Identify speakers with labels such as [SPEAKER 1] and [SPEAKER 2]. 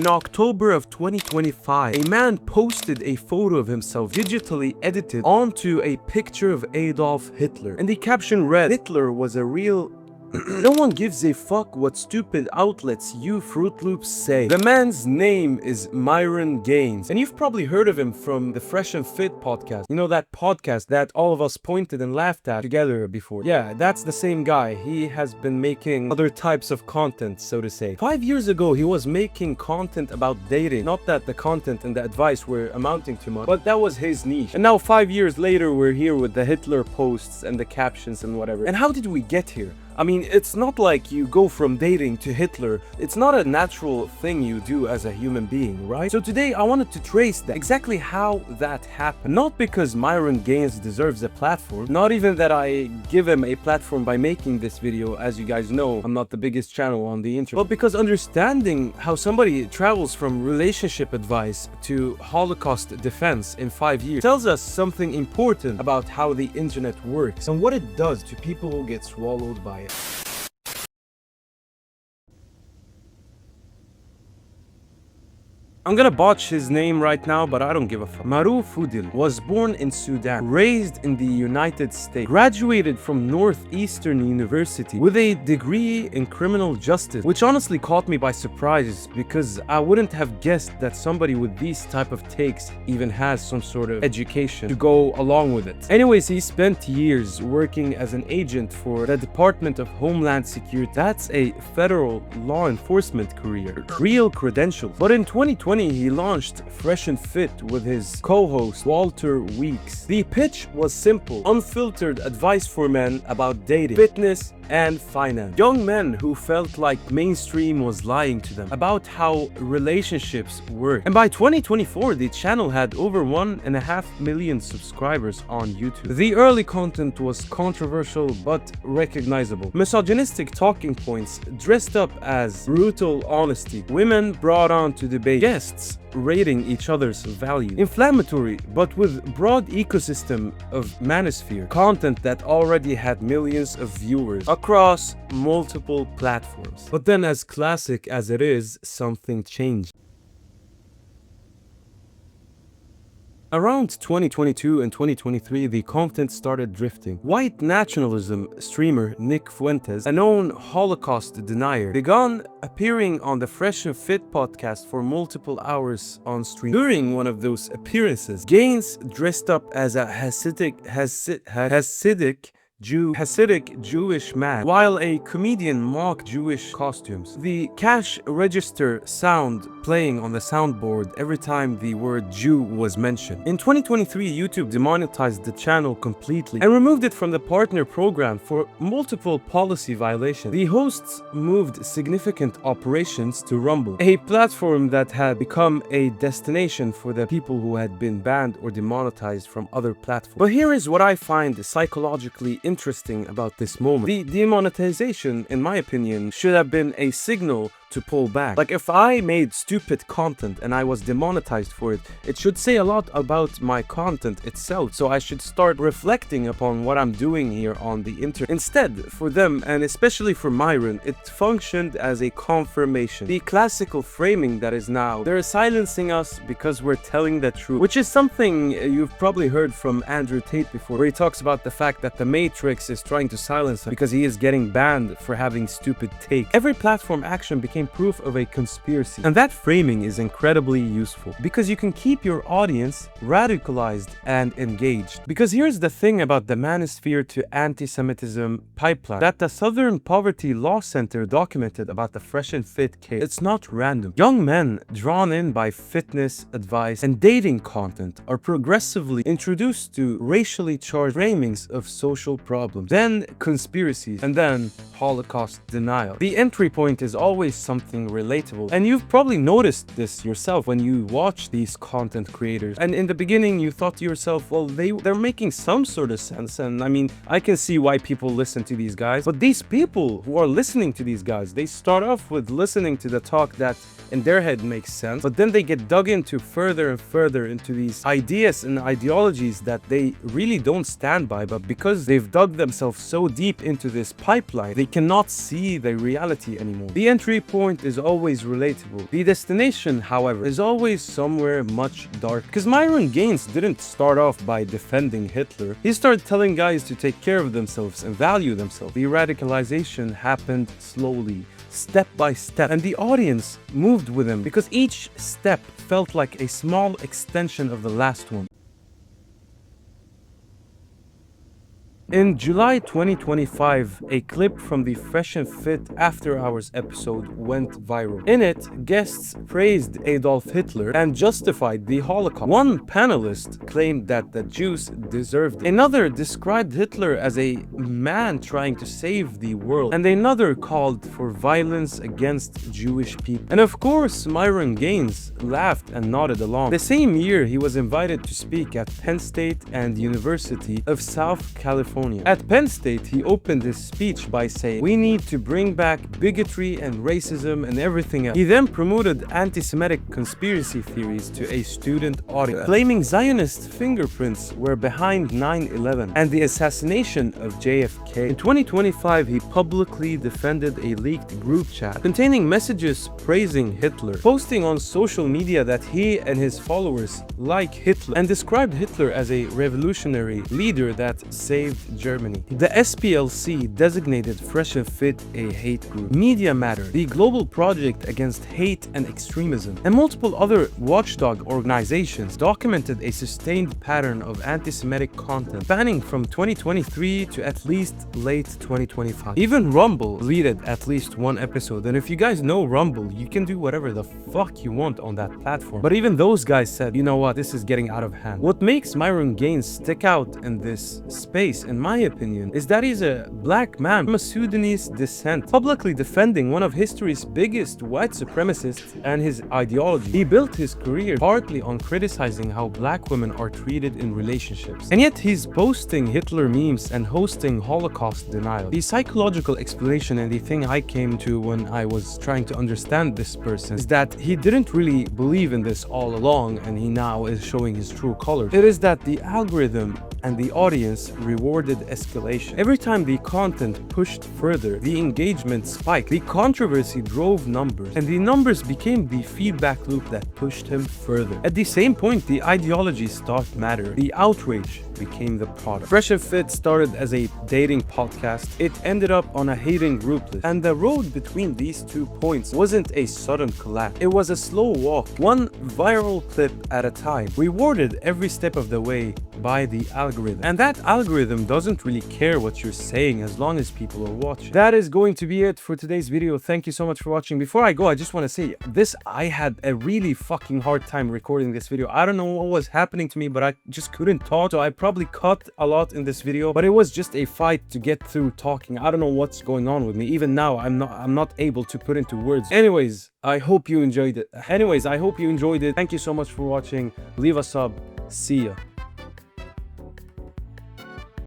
[SPEAKER 1] In October of 2025, a man posted a photo of himself digitally edited onto a picture of Adolf Hitler. And the caption read, "Hitler was a real..." No one gives a fuck what stupid outlets you Fruit Loops say. The man's name is Myron Gaines, and you've probably heard of him from the Fresh and Fit podcast. You know, that podcast that all of us pointed and laughed at together before. Yeah, that's the same guy. He has been making other types of content, so to say. 5 years ago, he was making content about dating. Not that the content and the advice were amounting to much, but that was his niche. And now 5 years later, we're here with the Hitler posts and the captions and whatever. And how did we get here? I mean, it's not like you go from dating to Hitler. It's not a natural thing you do as a human being, right? So today I wanted to trace that, exactly how that happened. Not because Myron Gaines deserves a platform, not even that I give him a platform by making this video. As you guys know, I'm not the biggest channel on the internet, but because understanding how somebody travels from relationship advice to Holocaust defense in 5 years tells us something important about how the internet works and what it does to people who get swallowed by it. I'm gonna botch his name right now, but I don't give a fuck. Maruf Fudil was born in Sudan, raised in the United States, graduated from Northeastern University with a degree in criminal justice, which honestly caught me by surprise because I wouldn't have guessed that somebody with these type of takes even has some sort of education to go along with it. Anyways, he spent years working as an agent for the Department of Homeland Security. That's a federal law enforcement career. Real credentials. But in 2020, he launched Fresh and Fit with his co-host Walter Weeks. The pitch was simple: unfiltered advice for men about dating, fitness, and finance. Young men who felt like mainstream was lying to them about how relationships work. And by 2024, the channel had over 1.5 million subscribers on YouTube. The early content was controversial but recognizable. Misogynistic talking points dressed up as brutal honesty. Women brought on to debate. Guests rating each other's value. Inflammatory, but with broad ecosystem of manosphere. Content that already had millions of viewers across multiple platforms. But then, as classic as it is, something changed. Around 2022 and 2023, the content started drifting. White nationalism streamer Nick Fuentes, a known Holocaust denier, began appearing on the Fresh and Fit podcast for multiple hours on stream. During one of those appearances, Gaines dressed up as a Hasidic Jewish man, while a comedian mocked Jewish costumes. The cash register sound playing on the soundboard every time the word Jew was mentioned. In 2023, YouTube demonetized the channel completely and removed it from the partner program for multiple policy violations. The hosts moved significant operations to Rumble, a platform that had become a destination for the people who had been banned or demonetized from other platforms. But here is what I find psychologically interesting about this moment. The demonetization, in my opinion, should have been a signal to pull back. Like, if I made stupid content and I was demonetized for it, it should say a lot about my content itself. So I should start reflecting upon what I'm doing here on the internet. Instead, for them, and especially for Myron, it functioned as a confirmation. The classical framing that is now, they're silencing us because we're telling the truth, which is something you've probably heard from Andrew Tate before, where he talks about the fact that the Matrix is trying to silence him because he is getting banned for having stupid takes. Every platform action became proof of a conspiracy. And that framing is incredibly useful because you can keep your audience radicalized and engaged. Because here's the thing about the manosphere to anti-Semitism pipeline that the Southern Poverty Law Center documented about the Fresh and Fit case. It's not random. Young men drawn in by fitness advice and dating content are progressively introduced to racially charged framings of social problems, then conspiracies, and then Holocaust denial. The entry point is always something relatable, and you've probably noticed this yourself when you watch these content creators. And in the beginning you thought to yourself, well, they're making some sort of sense, and I mean, I can see why people listen to these guys. But these people who are listening to these guys, they start off with listening to the talk that in their head makes sense, but then they get dug into further and further into these ideas and ideologies that they really don't stand by, but because they've dug themselves so deep into this pipeline, they cannot see the reality anymore. The entry point point is always relatable. The destination, however, is always somewhere much darker. Because Myron Gaines didn't start off by defending Hitler. He started telling guys to take care of themselves and value themselves. The radicalization happened slowly, step by step, and the audience moved with him because each step felt like a small extension of the last one. In July 2025, a clip from the Fresh and Fit After Hours episode went viral. In it, guests praised Adolf Hitler and justified the Holocaust. One panelist claimed that the Jews deserved it. Another described Hitler as a man trying to save the world. And another called for violence against Jewish people. And of course, Myron Gaines laughed and nodded along. The same year, he was invited to speak at Penn State and University of South California. At Penn State, he opened his speech by saying, "We need to bring back bigotry and racism and everything else." He then promoted anti-Semitic conspiracy theories to a student audience, claiming Zionist fingerprints were behind 9/11 and the assassination of JFK. In 2025, he publicly defended a leaked group chat containing messages praising Hitler, posting on social media that he and his followers like Hitler, and described Hitler as a revolutionary leader that saved Germany. The SPLC designated Fresh and Fit a hate group. Media Matter, the global project against hate and extremism, and multiple other watchdog organizations documented a sustained pattern of anti-Semitic content spanning from 2023 to at least late 2025. Even Rumble deleted at least one episode, and if you guys know Rumble, you can do whatever the fuck you want on that platform. But even those guys said, you know what, this is getting out of hand. What makes Myron Gaines stick out in this space, in my opinion, is that he's a black man from a Sudanese descent, publicly defending one of history's biggest white supremacists and his ideology. He built his career partly on criticizing how black women are treated in relationships. And yet he's posting Hitler memes and hosting Holocaust denial. The psychological explanation, and the thing I came to when I was trying to understand this person, is that he didn't really believe in this all along, and he now is showing his true colors. It is that the algorithm and the audience rewarded escalation. Every time the content pushed further, the engagement spiked, the controversy drove numbers, and the numbers became the feedback loop that pushed him further. At the same point, the ideology stopped mattering. The outrage became the product. Fresh and Fit started as a dating podcast. It ended up on a hating group list. And the road between these 2 points wasn't a sudden collapse. It was a slow walk, one viral clip at a time, rewarded every step of the way by the algorithm. And that algorithm doesn't really care what you're saying as long as people are watching. That is going to be it for today's video. Thank you so much for watching. Before I go, I just want to say this, I had a really fucking hard time recording this video. I don't know what was happening to me, but I just couldn't talk. So I probably cut a lot in this video, but it was just a fight to get through talking. I don't know what's going on with me. Even now, I'm not able to put into words. Anyways, I hope you enjoyed it. Thank you so much for watching. Leave a sub. See ya.